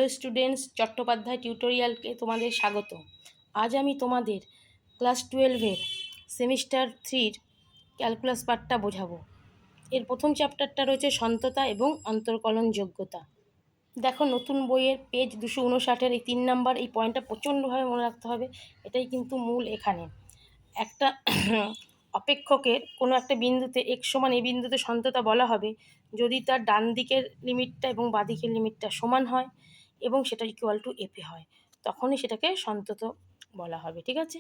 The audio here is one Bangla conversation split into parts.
হ্যালো স্টুডেন্টস, চট্টোপাধ্যায় টিউটোরিয়ালকে তোমাদের স্বাগত। আজ আমি তোমাদের ক্লাস 12-এর সেমিস্টার 3-র ক্যালকুলাস পার্টটা বোঝাবো। এর প্রথম চ্যাপ্টারটা রয়েছে সন্ততা এবং অন্তর্কলন যোগ্যতা। দেখো, নতুন বইয়ের পেজ 259-এর এই 3 নাম্বার এই পয়েন্টটা প্রচণ্ডভাবে মনে রাখতে হবে। এটাই কিন্তু মূল। এখানে একটা অপেক্ষকের কোনো একটা বিন্দুতে x সমান এই বিন্দুতে সন্ততা বলা হবে যদি তার ডান দিকের লিমিটটা এবং বাঁ দিকের লিমিটটা সমান হয় এবং সেটা ইকুয়াল টু এপে হয়, তখনই সেটাকে সন্তত বলা হবে। ঠিক আছে,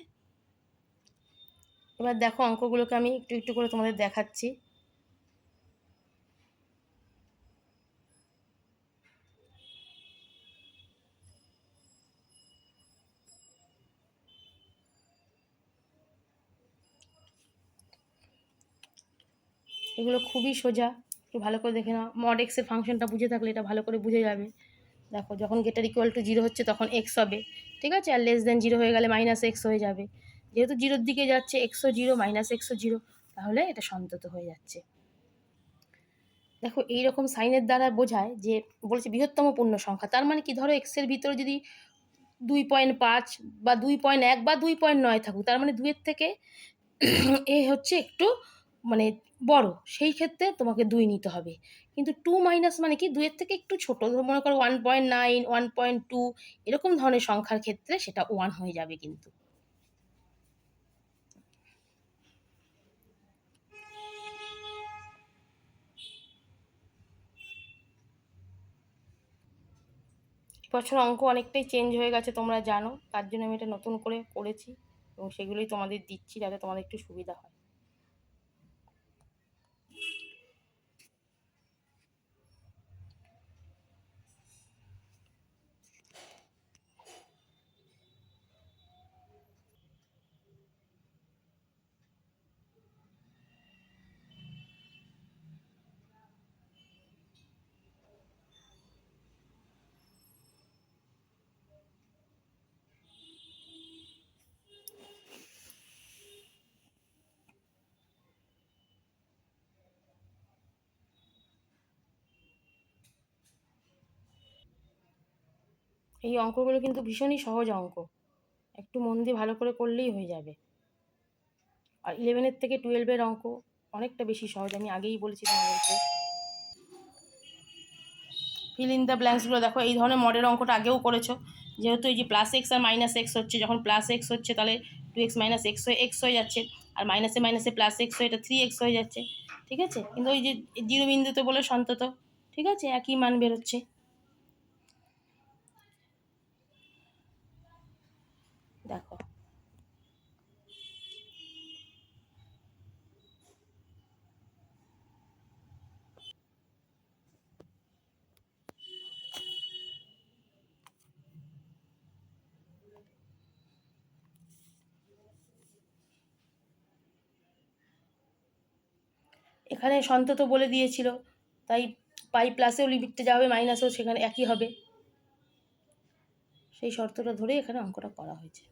এবার দেখো অঙ্কগুলোকে আমি একটু একটু করে তোমাদের দেখাচ্ছি। এগুলো খুবই সোজা, একটু ভালো করে দেখে নাও। মড এক্সের ফাংশনটা বুঝে থাকলে এটা ভালো করে বুঝে যাবে। দেখো, যখন গেটার ইকুয়াল টু 0 হচ্ছে তখন এক্স হবে, ঠিক আছে, আর লেস দেন 0 হয়ে গেলে মাইনাস এক্স হয়ে যাবে। যেহেতু 0-র দিকে যাচ্ছে, এক্সও 0 মাইনাস এক্সও 0, তাহলে এটা সন্তত হয়ে যাচ্ছে। দেখো, এইরকম সাইনের দ্বারা বোঝায় যে বলেছে বৃহত্তম পূর্ণ সংখ্যা, তার মানে কি, ধরো এক্সের ভিতরে যদি 2.5 বা 2.1 বা 2.9 থাকুক, তার মানে 2-এর থেকে এ হচ্ছে একটু মানে বড়, সেই ক্ষেত্রে তোমাকে 2 নিতে হবে। কিন্তু 2 মাইনাস মানে কি, 2-এর থেকে একটু ছোট, মনে করো 1.9, 1.2 এরকম ধরনের সংখ্যার ক্ষেত্রে সেটা 1 হয়ে যাবে। কিন্তু বছর অঙ্ক অনেকটাই চেঞ্জ হয়ে গেছে, তোমরা জানো, তার জন্য আমি এটা নতুন করে করেছি এবং সেগুলোই তোমাদের দিচ্ছি যাতে তোমাদের একটু সুবিধা হয়। এই অঙ্কগুলো কিন্তু ভীষণই সহজ অঙ্ক, একটু মন দিয়ে ভালো করে করলেই হয়ে যাবে। আর 11-এর থেকে 12-এর অঙ্ক অনেকটা বেশি সহজ, আমি আগেই বলেছি তোমাদেরকে। ফিল ইন দ্য ব্ল্যাঙ্কসগুলো দেখো, এই ধরনের মডেল অঙ্কটা আগেও করেছো। যেহেতু এই যে প্লাস এক্স আর মাইনাস এক্স হচ্ছে, যখন প্লাস এক্স হচ্ছে তাহলে 2x মাইনাস এক্স হয়ে যাচ্ছে, আর মাইনাসে মাইনাসে প্লাস এক্স হয়ে এটা 3x হয়ে যাচ্ছে। ঠিক আছে, কিন্তু ওই যে 0 বিন্দুতে বলে সন্তত, ঠিক আছে, একই মান বেরোচ্ছে। দেখো, এখানে সন্তত বলে দিয়েছিল, তাই পাই প্লাসেও লিমিটটা যাবে, মাইনাসেও সেখানে একই হবে, সেই শর্তটা ধরে এখানে অঙ্কটা করা হয়েছে।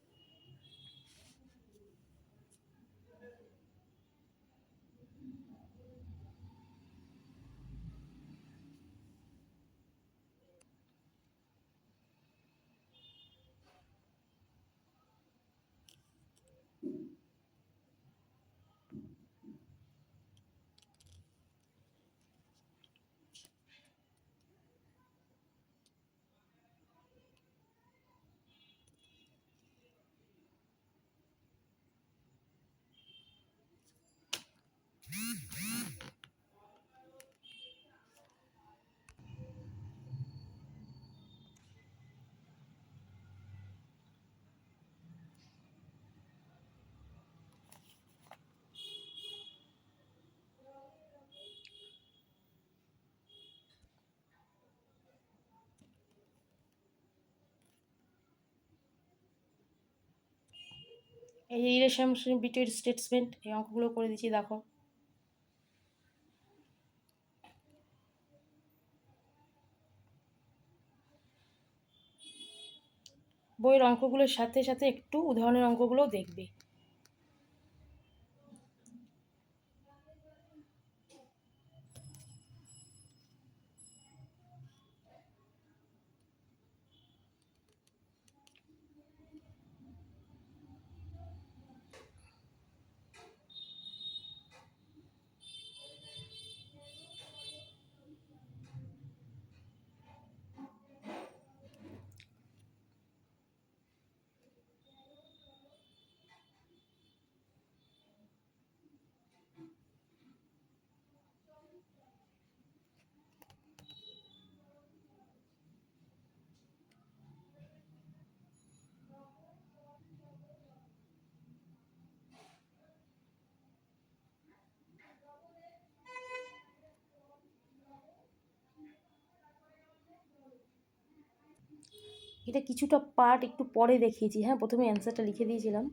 এই যে রিলেশনশিপ বিটুইন স্টেটসমেন্ট, এই অঙ্কগুলো করে দিচ্ছি। দেখো, বইয়ের অঙ্কগুলোর সাথে সাথে একটু উদাহরণের অঙ্কগুলোও দেখবে। এটা কিছুটা পার্ট একটু পরে দেখিয়েছি, হ্যাঁ, প্রথমে অ্যান্সারটা লিখে দিয়েছিলাম।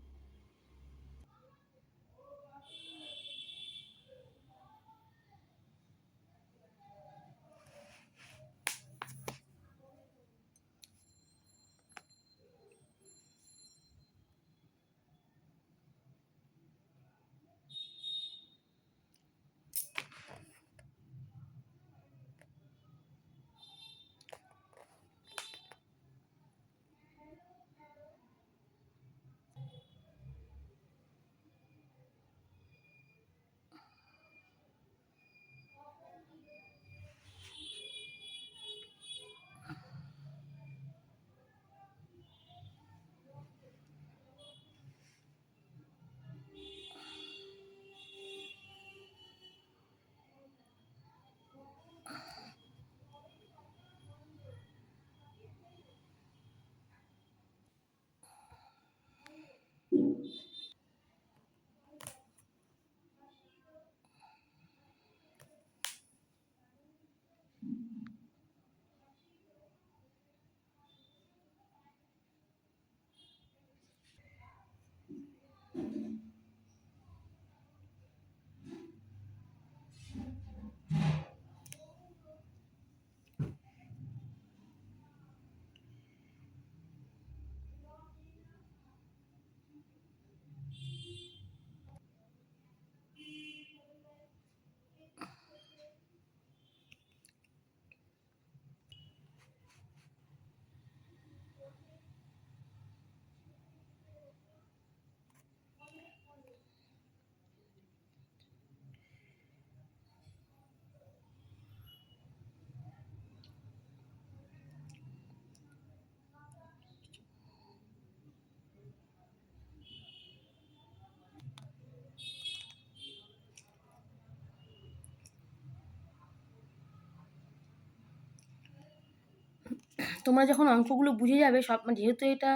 তোমরা যখন অঙ্কগুলো বুঝে যাবে সব, যেহেতু এটা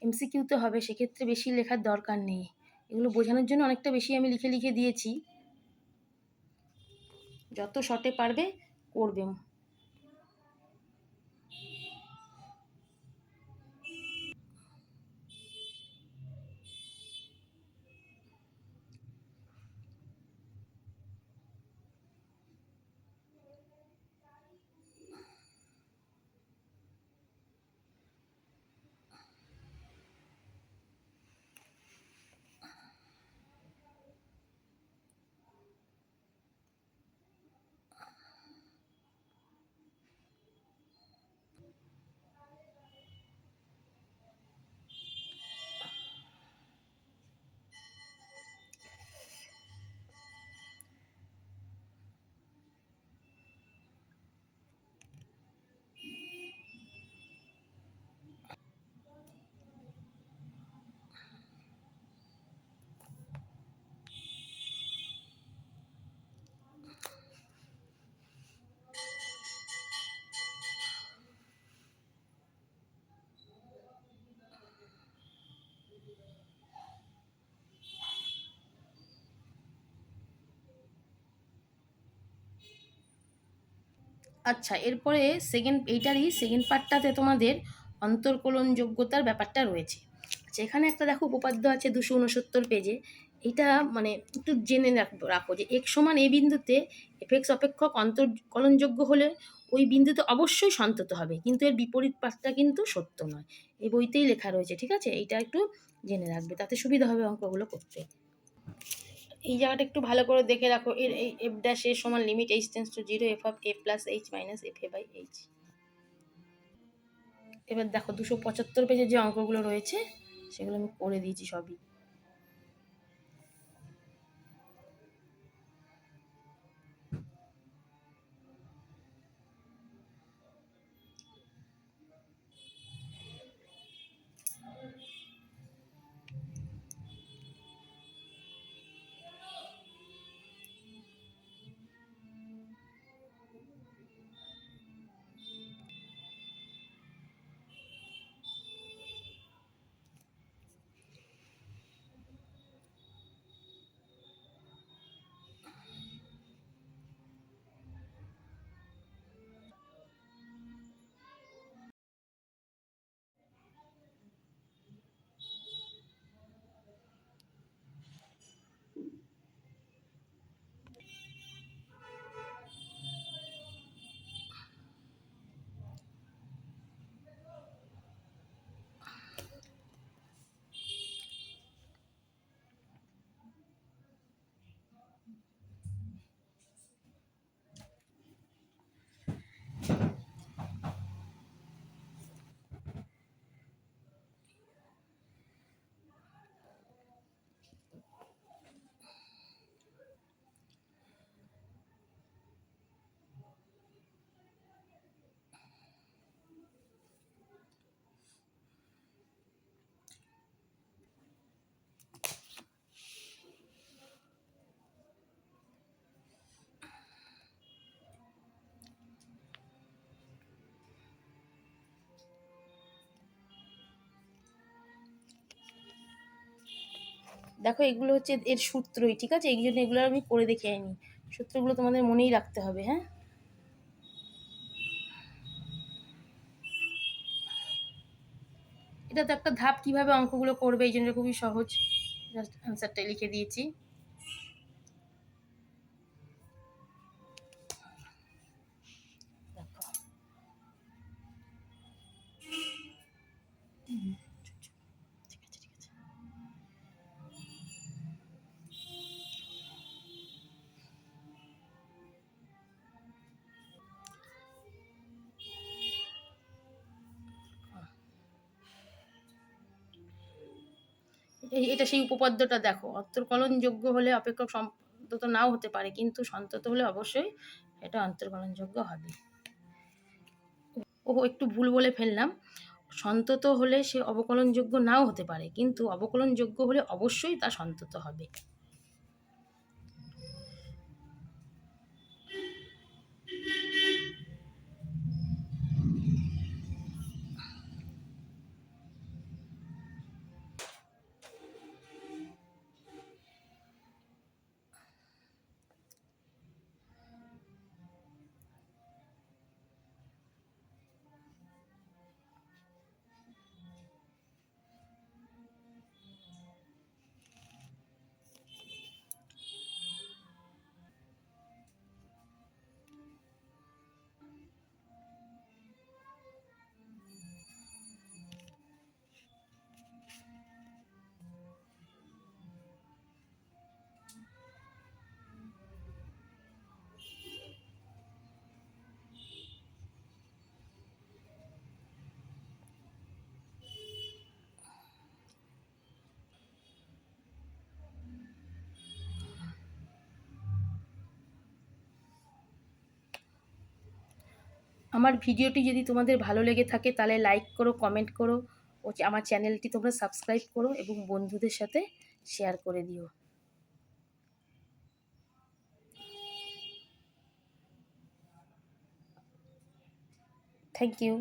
এমসিকিউতে হবে, সেক্ষেত্রে বেশি লেখার দরকার নেই। এগুলো বোঝানোর জন্য অনেকটা বেশি আমি লিখে লিখে দিয়েছি। যত শর্টে পারবে করবে। আচ্ছা, এরপরে এইটারই সেকেন্ড পার্টটাতে তোমাদের অন্তর্কলন যোগ্যতার ব্যাপারটা রয়েছে। আচ্ছা, এখানে একটা দেখো উপপাদ্য আছে 269 পেজে। এটা মানে একটু জেনে রাখো যে x সমান a বিন্দুতে fx অপেক্ষক অন্তর্কলনযোগ্য হলে ওই বিন্দুতে অবশ্যই সন্তত হবে, কিন্তু এর বিপরীত পার্টটা কিন্তু সত্য নয়। এই বইতেই লেখা রয়েছে, ঠিক আছে? এইটা একটু জেনে রাখবে, তাতে সুবিধা হবে অঙ্কগুলো করতে। এই জায়গাটা একটু ভালো করে দেখে রাখো। এর এই এফ ড্যাশ এর সমান limit H tends to zero F of A plus H minus F A by H. এবার দেখো 275 পেজে যে অঙ্কগুলো রয়েছে সেগুলো আমি করে দিয়েছি সবই। দেখো এগুলো হচ্ছে এর সূত্রই, ঠিক আছে? এই জন্য এগুলো আমি করে দেখিয়ে নিই, সূত্রগুলো তোমাদের মনেই রাখতে হবে। হ্যাঁ, এটা তো একটা ধাপ কিভাবে অঙ্কগুলো করবে, এই জন্য খুবই সহজ, জাস্ট অ্যান্সারটাই লিখে দিয়েছি। দেখো ঠিক আছে, ঠিক আছে। এটা সেই উপপাদ্যটা দেখো, অন্তর্কলনযোগ্য হলে অপেক্ষক সন্তত নাও হতে পারে, কিন্তু সন্তত হলে অবশ্যই এটা অন্তর্কলনযোগ্য হবে। ও একটু ভুল বলে ফেললাম, সন্তত হলে সে অবকলনযোগ্য নাও হতে পারে, কিন্তু অবকলনযোগ্য হলে অবশ্যই তা সন্তত হবে। আমার ভিডিওটি যদি তোমাদের ভালো লেগে থাকে তাহলে লাইক করো, কমেন্ট করো, ও আমার চ্যানেলটি তোমরা সাবস্ক্রাইব করো এবং বন্ধুদের সাথে শেয়ার করে দিও। Thank you.